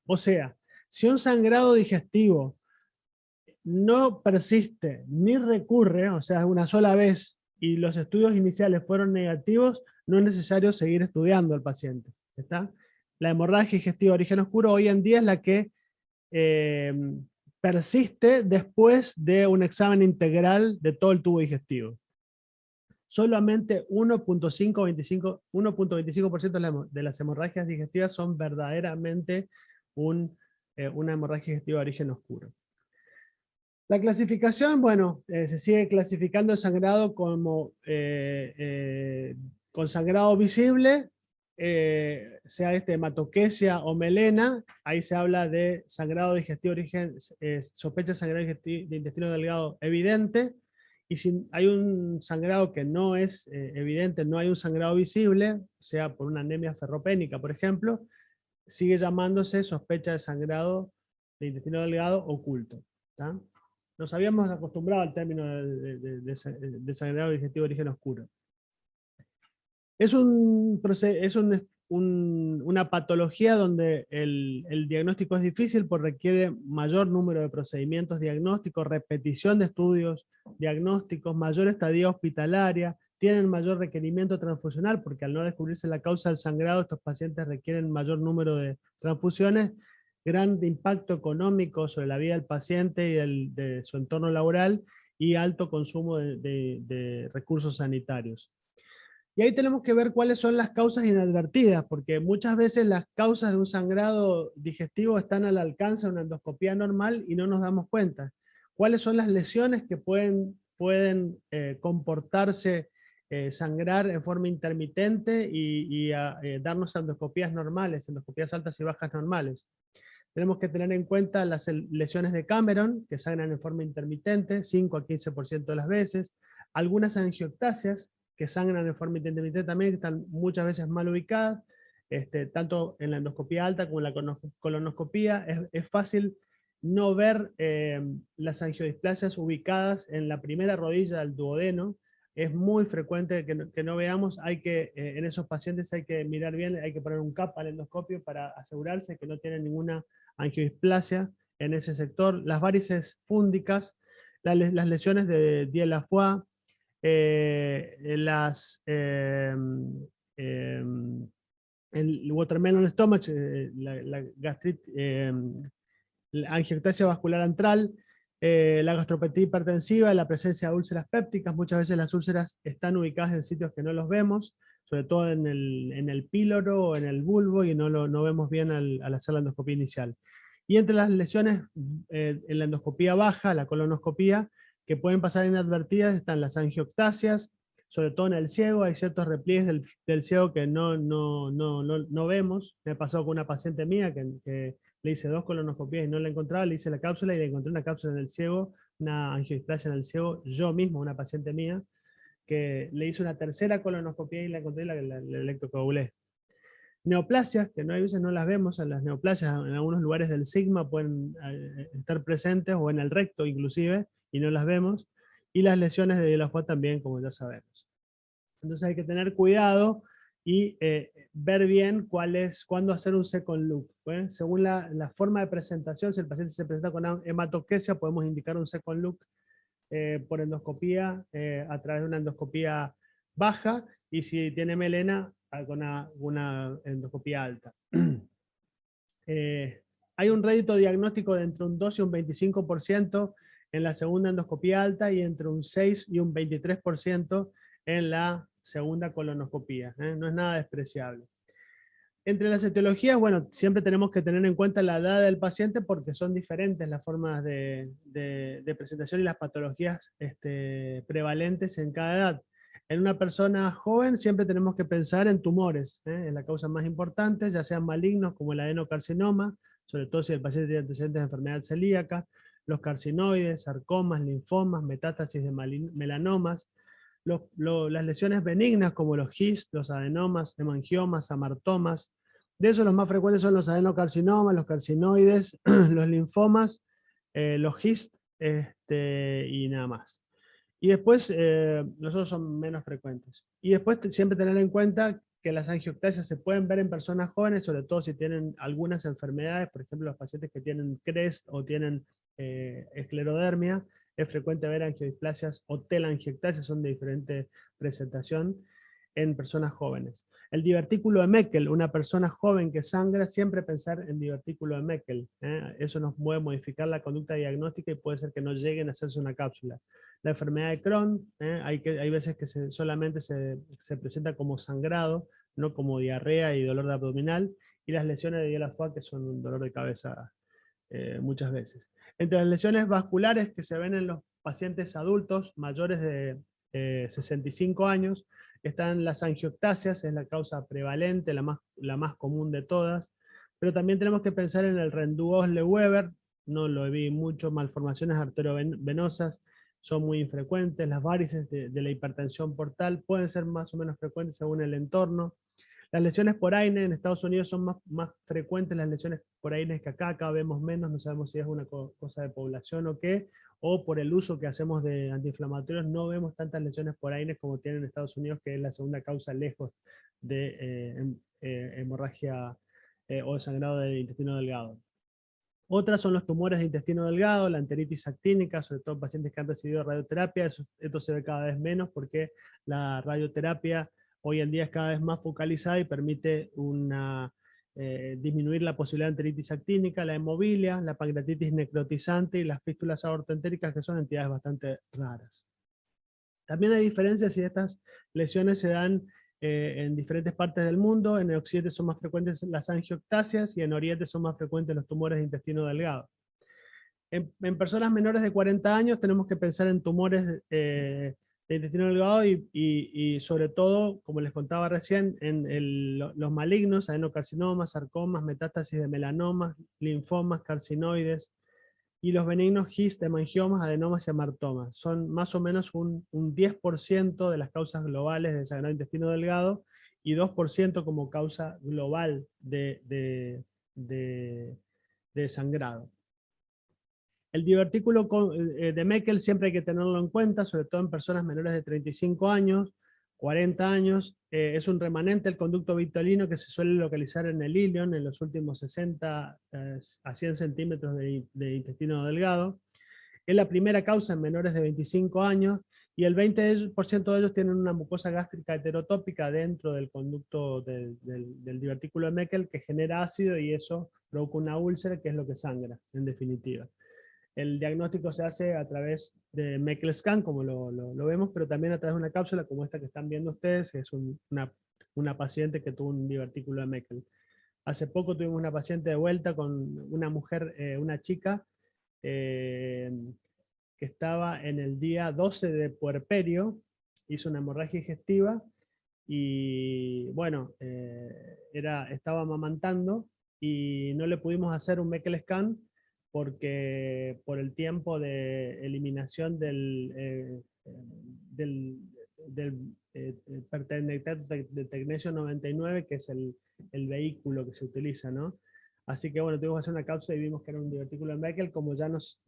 O sea, si un sangrado digestivo no persiste ni recurre, o sea, una sola vez, y los estudios iniciales fueron negativos, no es necesario seguir estudiando al paciente. ¿Está? La hemorragia digestiva de origen oscuro hoy en día es la que eh, persiste después de un examen integral de todo el tubo digestivo. Solamente 1.25% de las hemorragias digestivas son verdaderamente una hemorragia digestiva de origen oscuro. La clasificación, bueno, se sigue clasificando el sangrado como con sangrado visible, sea hematoquesia o melena. Ahí se habla de sangrado digestivo de origen, sospecha de sangrado de intestino delgado evidente. Y si hay un sangrado que no es evidente, no hay un sangrado visible, sea por una anemia ferropénica, por ejemplo, sigue llamándose sospecha de sangrado de intestino delgado oculto. ¿Tá? Nos habíamos acostumbrado al término de sangrado digestivo de origen oscuro. Es una patología donde el diagnóstico es difícil porque requiere mayor número de procedimientos diagnósticos, repetición de estudios diagnósticos, mayor estadía hospitalaria, tienen mayor requerimiento transfusional porque al no descubrirse la causa del sangrado, estos pacientes requieren mayor número de transfusiones, gran impacto económico sobre la vida del paciente y de su entorno laboral y alto consumo de recursos sanitarios. Y ahí tenemos que ver cuáles son las causas inadvertidas, porque muchas veces las causas de un sangrado digestivo están al alcance de una endoscopía normal y no nos damos cuenta. ¿Cuáles son las lesiones que pueden comportarse, sangrar en forma intermitente y darnos endoscopías normales, endoscopías altas y bajas normales? Tenemos que tener en cuenta las lesiones de Cameron, que sangran en forma intermitente, 5 a 15% de las veces, algunas angioctasias, que sangran en forma intermitente también, que están muchas veces mal ubicadas, tanto en la endoscopía alta como en la colonoscopía. Es fácil no ver las angiodisplasias ubicadas en la primera rodilla del duodeno. Es muy frecuente que no veamos. En esos pacientes hay que mirar bien, hay que poner un cap al endoscopio para asegurarse que no tienen ninguna angiodisplasia en ese sector. Las varices fúndicas, las lesiones de Dieulafoy, el watermelon stomach, la gastritis, la angiectasia vascular antral, la gastropatía hipertensiva, la presencia de úlceras pépticas. Muchas veces las úlceras están ubicadas en sitios que no los vemos, sobre todo en el píloro o en el bulbo, y no vemos bien al hacer la endoscopía inicial. Y entre las lesiones en la endoscopía baja, la colonoscopía, que pueden pasar inadvertidas, están las angioctasias, sobre todo en el ciego. Hay ciertos repliegues del ciego que no vemos. Me pasó con una paciente mía que le hice 2 colonoscopías y no la encontraba, le hice la cápsula y le encontré una cápsula en el ciego, una angiodisplasia en el ciego, yo mismo, una paciente mía, que le hice una tercera colonoscopía y la encontré y la electrocoagulé. Neoplasias, que no hay veces no las vemos, en las neoplasias en algunos lugares del sigma pueden estar presentes, o en el recto inclusive, y no las vemos, y las lesiones de Dieulafoy también, como ya sabemos. Entonces hay que tener cuidado y ver bien cuándo hacer un second look. Según la forma de presentación, si el paciente se presenta con hematoquesia, podemos indicar un second look por endoscopía, a través de una endoscopía baja, y si tiene melena, con una endoscopía alta. Hay un rédito diagnóstico de entre un 2 y un 25% en la segunda endoscopía alta y entre un 6 y un 23% en la segunda colonoscopía. No es nada despreciable. Entre las etiologías, bueno, siempre tenemos que tener en cuenta la edad del paciente porque son diferentes las formas de presentación y las patologías prevalentes en cada edad. En una persona joven siempre tenemos que pensar en tumores, en la causa más importante, ya sean malignos como el adenocarcinoma, sobre todo si el paciente tiene antecedentes de enfermedad celíaca, los carcinoides, sarcomas, linfomas, metástasis de melanomas, las lesiones benignas como los GIST, los adenomas, hemangiomas, amartomas. De esos los más frecuentes son los adenocarcinomas, los carcinoides, los linfomas, los GIST, y nada más. Y después, los otros son menos frecuentes. Y después siempre tener en cuenta que las angioctasias se pueden ver en personas jóvenes, sobre todo si tienen algunas enfermedades, por ejemplo, los pacientes que tienen CREST o tienen esclerodermia, es frecuente ver angiodisplasias o telangiectasias, son de diferente presentación en personas jóvenes. El divertículo de Meckel, una persona joven que sangra, siempre pensar en divertículo de Meckel. Eso nos puede modificar la conducta diagnóstica y puede ser que no lleguen a hacerse una cápsula. La enfermedad de Crohn, hay veces que solamente se presenta como sangrado, no como diarrea y dolor de abdominal, y las lesiones de Diela-Foix, que son un dolor de cabeza muchas veces. Entre las lesiones vasculares que se ven en los pacientes adultos mayores de 65 años, están las angioctasias, es la causa prevalente, la más común de todas, pero también tenemos que pensar en el Rendu-Osle-Weber, no lo vi mucho, malformaciones arteriovenosas, son muy infrecuentes, las varices de la hipertensión portal pueden ser más o menos frecuentes según el entorno. Las lesiones por AINE en Estados Unidos son más frecuentes las lesiones por AINE que acá vemos menos, no sabemos si es una cosa de población o qué, o por el uso que hacemos de antiinflamatorios no vemos tantas lesiones por AINE como tienen en Estados Unidos, que es la segunda causa lejos de hemorragia o sangrado del intestino delgado. Otras son los tumores de intestino delgado, la enteritis actínica, sobre todo pacientes que han recibido radioterapia. Esto se ve cada vez menos porque la radioterapia hoy en día es cada vez más focalizada y permite disminuir la posibilidad de enteritis actínica, la hemofilia, la pancreatitis necrotizante y las fístulas aortoentéricas, que son entidades bastante raras. También hay diferencias si estas lesiones se dan en diferentes partes del mundo. En el occidente son más frecuentes las angioctasias y en oriente son más frecuentes los tumores de intestino delgado. En personas menores de 40 años tenemos que pensar en tumores de intestino delgado y sobre todo, como les contaba recién, en los malignos, adenocarcinomas, sarcomas, metástasis de melanomas, linfomas, carcinoides, y los benignos GIST, hemangiomas, adenomas y amartomas. Son más o menos un 10% de las causas globales de sangrado intestino delgado y 2% como causa global de sangrado. El divertículo de Meckel siempre hay que tenerlo en cuenta, sobre todo en personas menores de 35 años, 40 años. Es un remanente del conducto vitolino que se suele localizar en el ilion, en los últimos 60 a 100 centímetros de intestino delgado. Es la primera causa en menores de 25 años y el 20% de ellos tienen una mucosa gástrica heterotópica dentro del conducto del divertículo de Meckel que genera ácido y eso provoca una úlcera, que es lo que sangra, en definitiva. El diagnóstico se hace a través de Meckel Scan, como lo vemos, pero también a través de una cápsula como esta que están viendo ustedes, que es una paciente que tuvo un divertículo de Meckel. Hace poco tuvimos una paciente de vuelta con una mujer, una chica, que estaba en el día 12 de puerperio, hizo una hemorragia digestiva y bueno, estaba amamantando y no le pudimos hacer un Meckel Scan porque por el tiempo de eliminación del pertenectate de tecnesio 99, que es el vehículo que se utiliza, ¿no? Así que bueno, tuvimos que hacer una cápsula y vimos que era un divertículo de Meckel, como ya nos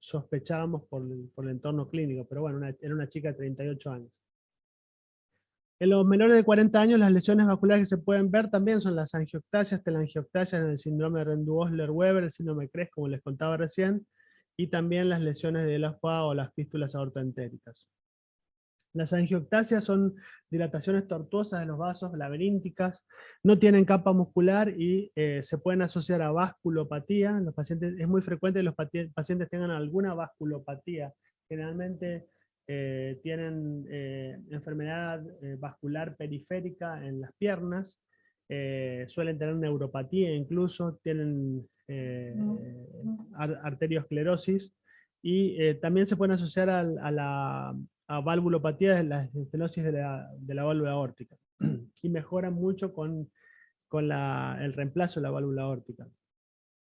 sospechábamos por el entorno clínico, pero bueno, era una chica de 38 años. En los menores de 40 años, las lesiones vasculares que se pueden ver también son las angioctasias, telangioctasias en el síndrome de Rendu-Osler-Weber, el síndrome de Cres, como les contaba recién, y también las lesiones de Diela-Foix o las fístulas aortoentéricas. Las angioctasias son dilataciones tortuosas de los vasos laberínticas, no tienen capa muscular y se pueden asociar a vasculopatía. En los pacientes, es muy frecuente que los pacientes tengan alguna vasculopatía. Generalmente tienen enfermedad vascular periférica en las piernas, suelen tener neuropatía incluso, tienen arteriosclerosis y también se pueden asociar a valvulopatía de la estenosis de la válvula aórtica y mejoran mucho con el reemplazo de la válvula aórtica.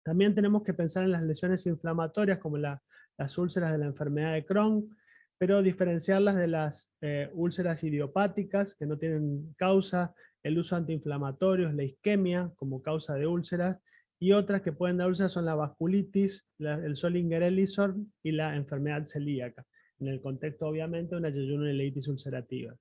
También tenemos que pensar en las lesiones inflamatorias como las úlceras de la enfermedad de Crohn, pero diferenciarlas de las úlceras idiopáticas que no tienen causa, el uso de antiinflamatorios, la isquemia como causa de úlceras, y otras que pueden dar úlceras son la vasculitis, el Zollinger-Ellison y la enfermedad celíaca, en el contexto obviamente de una yeyunoileitis ulcerativa.